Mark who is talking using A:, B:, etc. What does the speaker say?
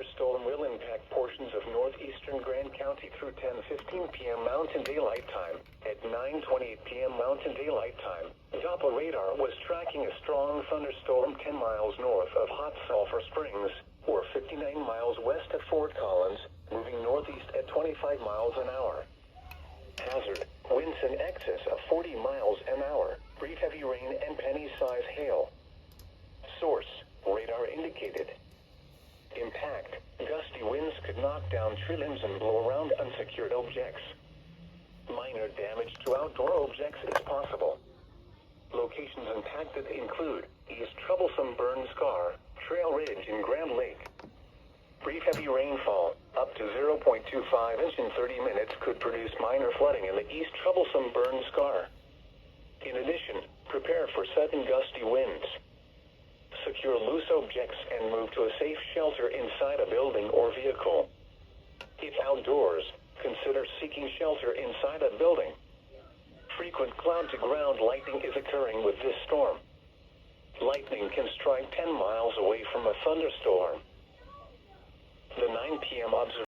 A: thunderstorm will impact portions of northeastern Grand County through 10:15 p.m. Mountain Daylight Time. At 9:28 p.m. Mountain Daylight Time, Doppler radar was tracking a strong thunderstorm 10 miles north of Hot Sulphur Springs, or 59 miles west of Fort Collins, moving northeast at 25 miles an hour. Hazard: winds in excess of 40 miles an hour, brief heavy rain and penny-size hail. Source: radar indicated. Impact: gusty winds could knock down tree limbs and blow around unsecured objects. Minor damage to outdoor objects is possible. Locations impacted include East Troublesome Burn Scar, Trail Ridge in Grand Lake. Brief heavy rainfall, up to 0.25 inches in 30 minutes, could produce minor flooding in the East Troublesome Burn Scar. In addition, prepare for sudden gusty winds. Secure loose objects and move to a safe shelter inside a building or vehicle. If outdoors, consider seeking shelter inside a building. Frequent cloud-to-ground lightning is occurring with this storm. Lightning can strike 10 miles away from a thunderstorm. The 9 p.m. observation